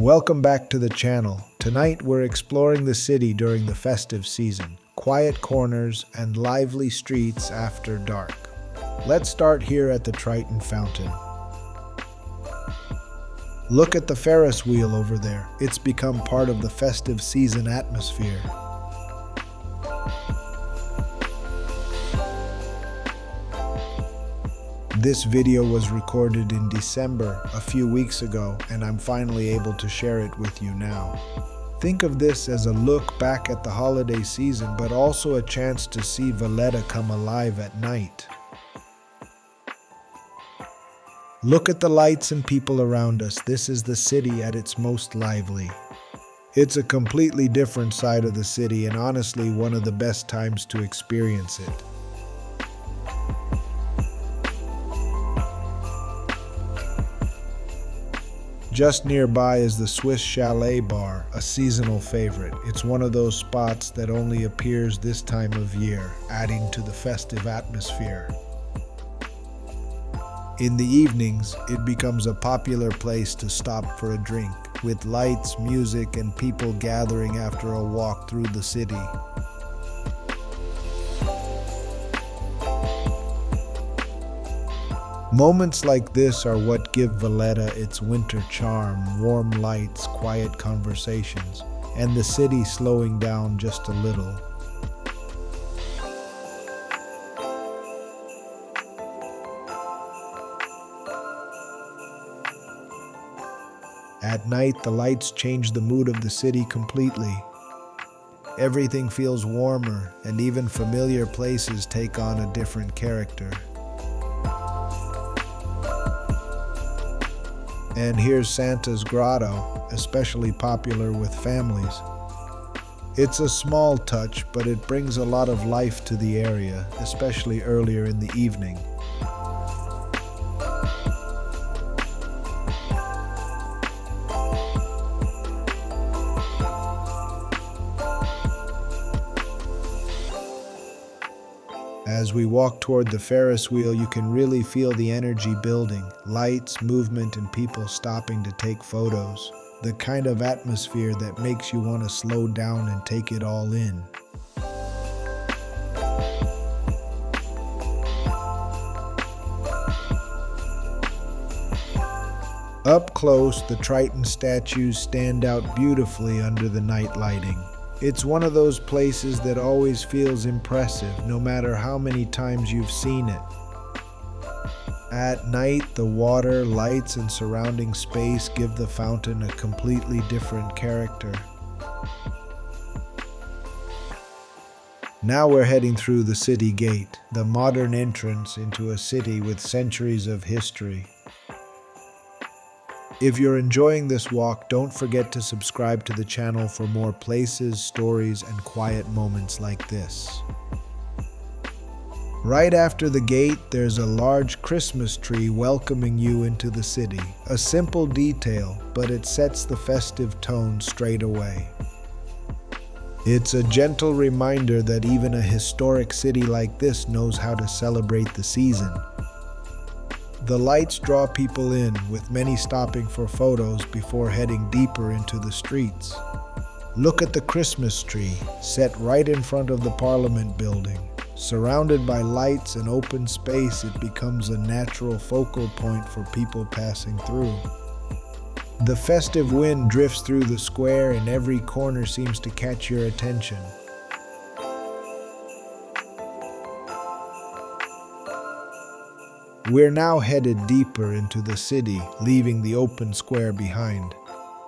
Welcome back to the channel. Tonight we're exploring the city during the festive season, quiet corners and lively streets after dark. Let's start here at the Triton Fountain. Look at the Ferris wheel over there. It's become part of the festive season atmosphere. This video was recorded in December, a few weeks ago, and I'm finally able to share it with you now. Think of this as a look back at the holiday season, but also a chance to see Valletta come alive at night. Look at the lights and people around us. This is the city at its most lively. It's a completely different side of the city and honestly one of the best times to experience it. Just nearby is the Swiss Chalet Bar, a seasonal favorite. It's one of those spots that only appears this time of year, adding to the festive atmosphere. In the evenings, it becomes a popular place to stop for a drink, with lights, music, and people gathering after a walk through the city. Moments like this are what give Valletta its winter charm: warm lights, quiet conversations, and the city slowing down just a little. At night, the lights change the mood of the city completely. Everything feels warmer, and even familiar places take on a different character. And here's Santa's Grotto, especially popular with families. It's a small touch, but it brings a lot of life to the area, especially earlier in the evening. As we walk toward the Ferris wheel, you can really feel the energy building. Lights, movement, and people stopping to take photos. The kind of atmosphere that makes you want to slow down and take it all in. Up close, the Triton statues stand out beautifully under the night lighting. It's one of those places that always feels impressive, no matter how many times you've seen it. At night, the water, lights, and surrounding space give the fountain a completely different character. Now we're heading through the city gate, the modern entrance into a city with centuries of history. If you're enjoying this walk, don't forget to subscribe to the channel for more places, stories, and quiet moments like this. Right after the gate, there's a large Christmas tree welcoming you into the city. A simple detail, but it sets the festive tone straight away. It's a gentle reminder that even a historic city like this knows how to celebrate the season. The lights draw people in, with many stopping for photos before heading deeper into the streets. Look at the Christmas tree, set right in front of the Parliament building. Surrounded by lights and open space, it becomes a natural focal point for people passing through. The festive wind drifts through the square and every corner seems to catch your attention. We're now headed deeper into the city, leaving the open square behind.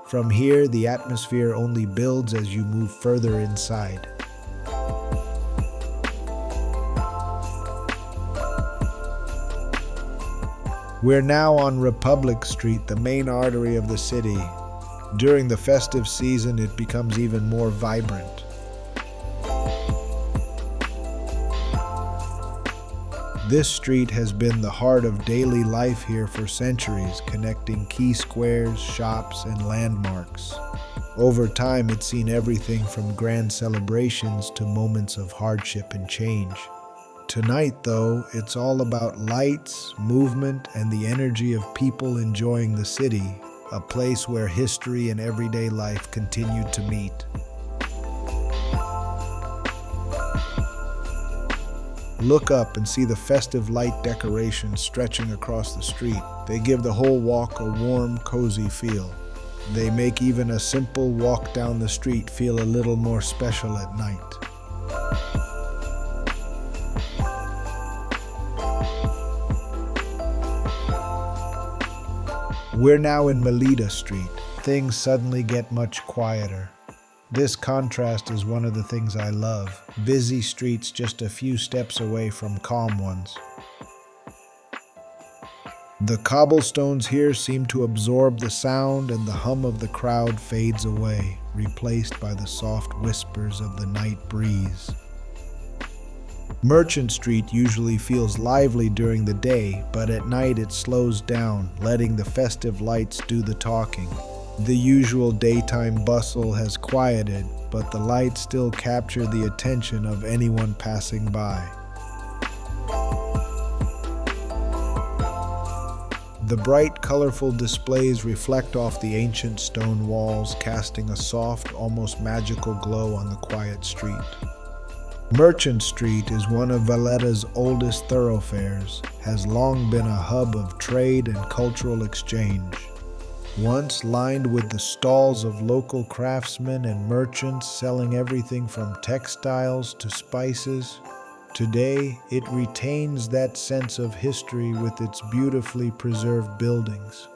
From here, the atmosphere only builds as you move further inside. We're now on Republic Street, the main artery of the city. During the festive season, it becomes even more vibrant. This street has been the heart of daily life here for centuries, connecting key squares, shops, and landmarks. Over time, it's seen everything from grand celebrations to moments of hardship and change. Tonight, though, it's all about lights, movement, and the energy of people enjoying the city, a place where history and everyday life continue to meet. Look up and see the festive light decorations stretching across the street. They give the whole walk a warm, cozy feel. They make even a simple walk down the street feel a little more special at night. We're now in Melita Street. Things suddenly get much quieter. This contrast is one of the things I love. Busy streets just a few steps away from calm ones. The cobblestones here seem to absorb the sound, and the hum of the crowd fades away, replaced by the soft whispers of the night breeze. Merchant Street usually feels lively during the day, but at night it slows down, letting the festive lights do the talking. The usual daytime bustle has quieted, but the lights still capture the attention of anyone passing by. The bright, colorful displays reflect off the ancient stone walls, casting a soft, almost magical glow on the quiet street. Merchant Street is one of Valletta's oldest thoroughfares, has long been a hub of trade and cultural exchange. Once lined with the stalls of local craftsmen and merchants selling everything from textiles to spices, today it retains that sense of history with its beautifully preserved buildings.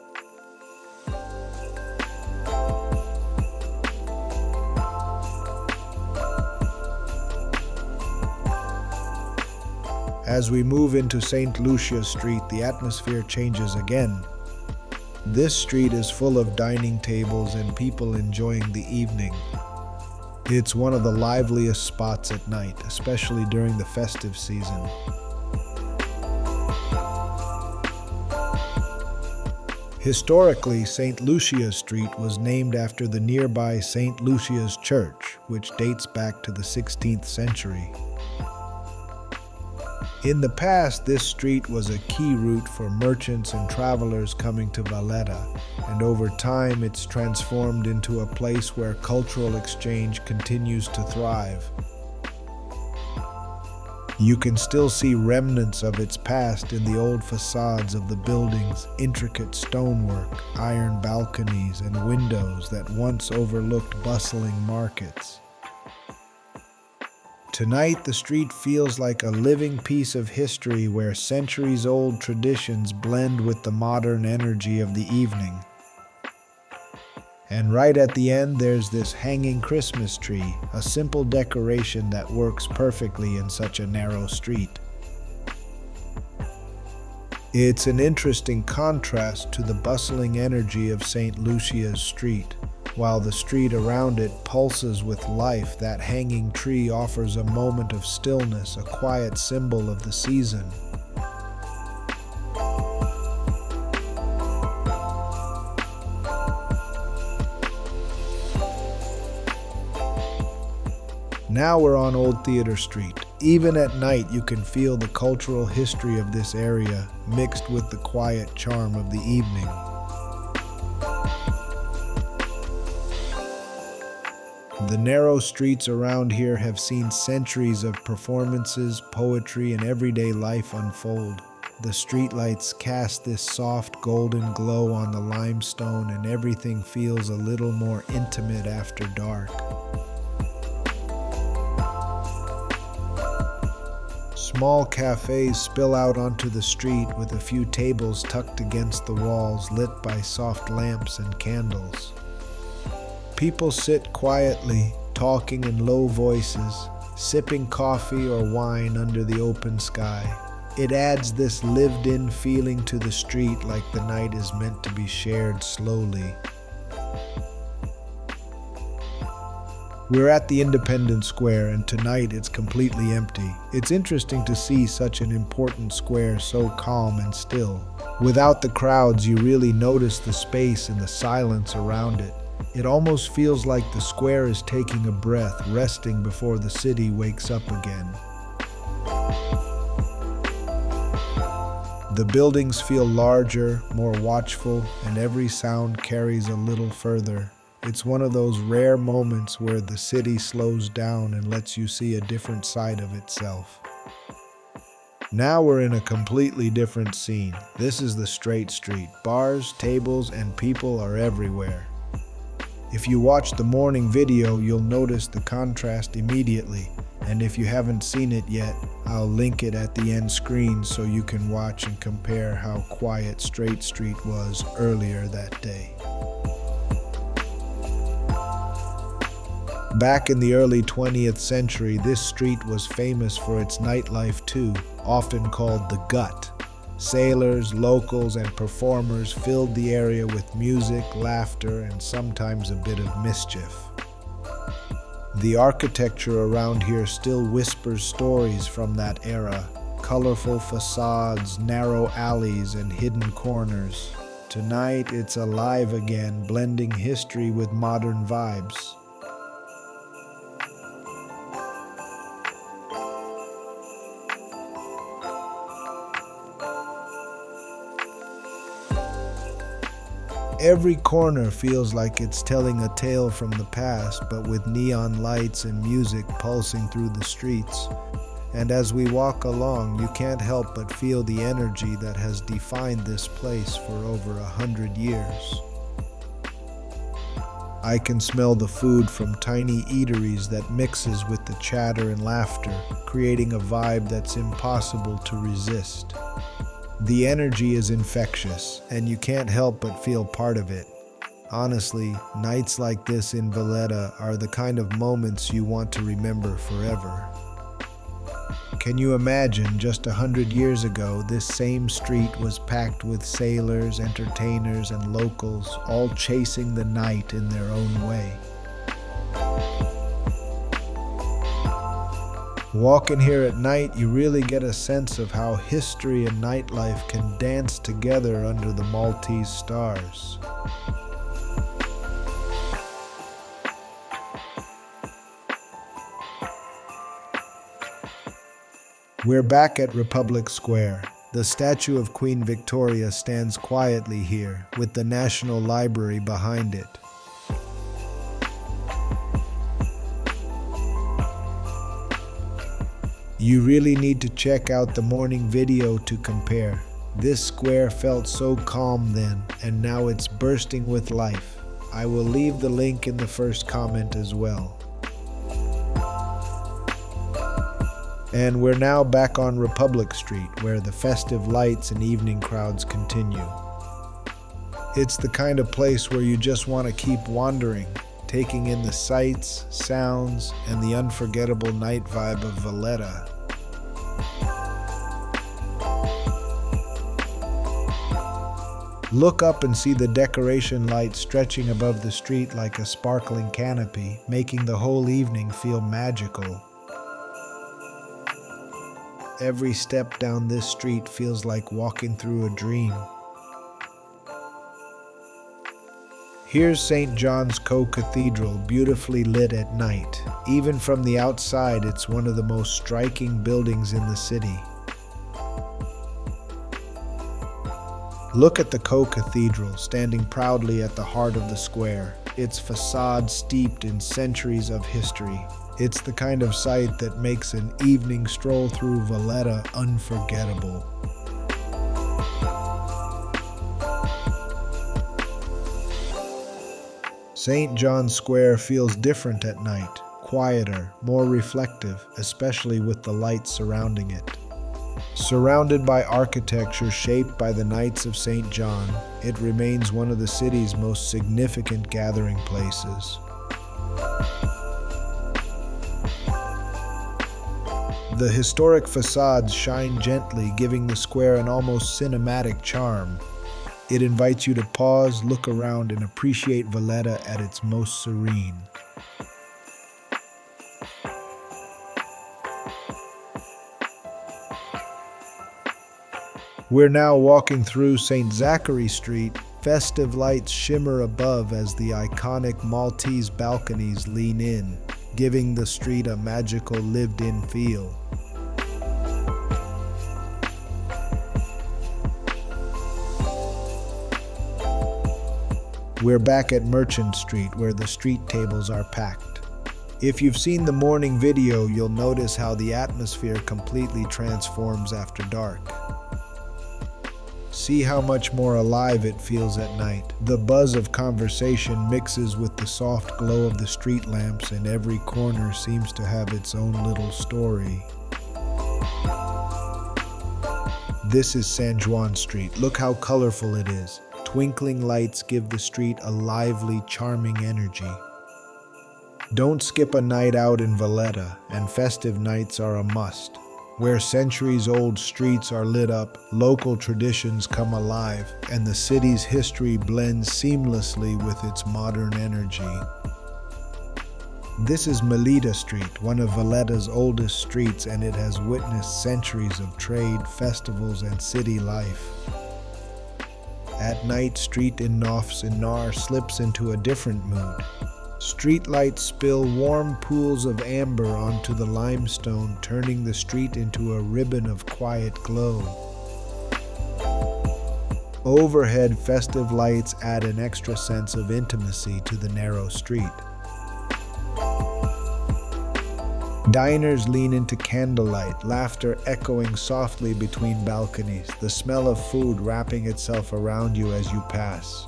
As we move into St. Lucia Street, the atmosphere changes again. This street is full of dining tables and people enjoying the evening. It's one of the liveliest spots at night, especially during the festive season. Historically, St. Lucia Street was named after the nearby St. Lucia's Church, which dates back to the 16th century. In the past, this street was a key route for merchants and travelers coming to Valletta, and over time it's transformed into a place where cultural exchange continues to thrive. You can still see remnants of its past in the old facades of the buildings, intricate stonework, iron balconies, and windows that once overlooked bustling markets. Tonight, the street feels like a living piece of history where centuries-old traditions blend with the modern energy of the evening. And right at the end, there's this hanging Christmas tree, a simple decoration that works perfectly in such a narrow street. It's an interesting contrast to the bustling energy of St. Lucia's Street. While the street around it pulses with life, that hanging tree offers a moment of stillness, a quiet symbol of the season. Now we're on Old Theater Street. Even at night, you can feel the cultural history of this area mixed with the quiet charm of the evening. The narrow streets around here have seen centuries of performances, poetry, and everyday life unfold. The streetlights cast this soft golden glow on the limestone, and everything feels a little more intimate after dark. Small cafes spill out onto the street with a few tables tucked against the walls, lit by soft lamps and candles. People sit quietly, talking in low voices, sipping coffee or wine under the open sky. It adds this lived-in feeling to the street, like the night is meant to be shared slowly. We're at the Independence Square, and tonight it's completely empty. It's interesting to see such an important square so calm and still. Without the crowds, you really notice the space and the silence around it. It almost feels like the square is taking a breath, resting before the city wakes up again. The buildings feel larger, more watchful, and every sound carries a little further. It's one of those rare moments where the city slows down and lets you see a different side of itself. Now we're in a completely different scene. This is the Straight Street. Bars, tables, and people are everywhere. If you watch the morning video, you'll notice the contrast immediately. And if you haven't seen it yet, I'll link it at the end screen so you can watch and compare how quiet Straight Street was earlier that day. Back in the early 20th century, this street was famous for its nightlife too, often called the Gut. Sailors, locals, and performers filled the area with music, laughter, and sometimes a bit of mischief. The architecture around here still whispers stories from that era. Colorful facades, narrow alleys, and hidden corners. Tonight, it's alive again, blending history with modern vibes. Every corner feels like it's telling a tale from the past, but with neon lights and music pulsing through the streets. And as we walk along, you can't help but feel the energy that has defined this place for over 100 years. I can smell the food from tiny eateries that mixes with the chatter and laughter, creating a vibe that's impossible to resist. The energy is infectious, and you can't help but feel part of it. Honestly, nights like this in Valletta are the kind of moments you want to remember forever. Can you imagine just 100 years ago, this same street was packed with sailors, entertainers, and locals, all chasing the night in their own way? Walking here at night, you really get a sense of how history and nightlife can dance together under the Maltese stars. We're back at Republic Square. The statue of Queen Victoria stands quietly here, with the National Library behind it. You really need to check out the morning video to compare. This square felt so calm then, and now it's bursting with life. I will leave the link in the first comment as well. And we're now back on Republic Street, where the festive lights and evening crowds continue. It's the kind of place where you just want to keep wandering, taking in the sights, sounds, and the unforgettable night vibe of Valletta. Look up and see the decoration lights stretching above the street like a sparkling canopy, making the whole evening feel magical. Every step down this street feels like walking through a dream. Here's St. John's Co-Cathedral, beautifully lit at night. Even from the outside, it's one of the most striking buildings in the city. Look at the Co-Cathedral, standing proudly at the heart of the square, its facade steeped in centuries of history. It's the kind of sight that makes an evening stroll through Valletta unforgettable. St. John's Square feels different at night, quieter, more reflective, especially with the lights surrounding it. Surrounded by architecture shaped by the Knights of St. John, it remains one of the city's most significant gathering places. The historic facades shine gently, giving the square an almost cinematic charm. It invites you to pause, look around, and appreciate Valletta at its most serene. We're now walking through St. Zachary Street. Festive lights shimmer above as the iconic Maltese balconies lean in, giving the street a magical lived-in feel. We're back at Merchant Street where the street tables are packed. If you've seen the morning video, you'll notice how the atmosphere completely transforms after dark. See how much more alive it feels at night. The buzz of conversation mixes with the soft glow of the street lamps, and every corner seems to have its own little story. This is San Juan Street. Look how colorful it is. Twinkling lights give the street a lively, charming energy. Don't skip a night out in Valletta, and festive nights are a must. Where centuries-old streets are lit up, local traditions come alive, and the city's history blends seamlessly with its modern energy. This is Melita Street, one of Valletta's oldest streets, and it has witnessed centuries of trade, festivals, and city life. At night, street in Nofs in Nar slips into a different mood. Streetlights spill warm pools of amber onto the limestone, turning the street into a ribbon of quiet glow. Overhead, festive lights add an extra sense of intimacy to the narrow street. Diners lean into candlelight, laughter echoing softly between balconies, the smell of food wrapping itself around you as you pass.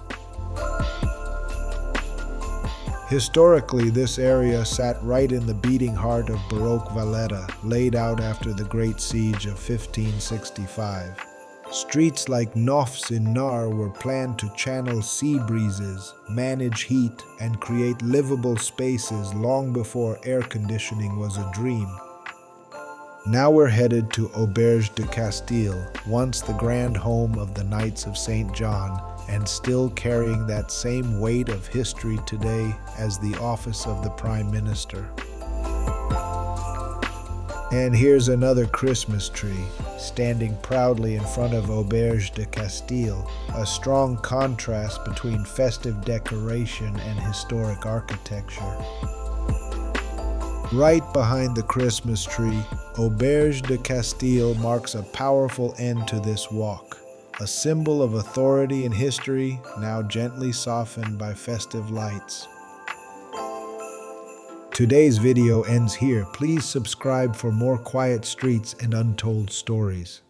Historically, this area sat right in the beating heart of Baroque Valletta, laid out after the Great Siege of 1565. Streets like Nofs in Nar were planned to channel sea breezes, manage heat, and create livable spaces long before air conditioning was a dream. Now we're headed to Auberge de Castille, once the grand home of the Knights of St. John, and still carrying that same weight of history today as the office of the Prime Minister. And here's another Christmas tree, standing proudly in front of Auberge de Castille, a strong contrast between festive decoration and historic architecture. Right behind the Christmas tree, Auberge de Castille marks a powerful end to this walk, a symbol of authority and history, now gently softened by festive lights. Today's video ends here. Please subscribe for more quiet streets and untold stories.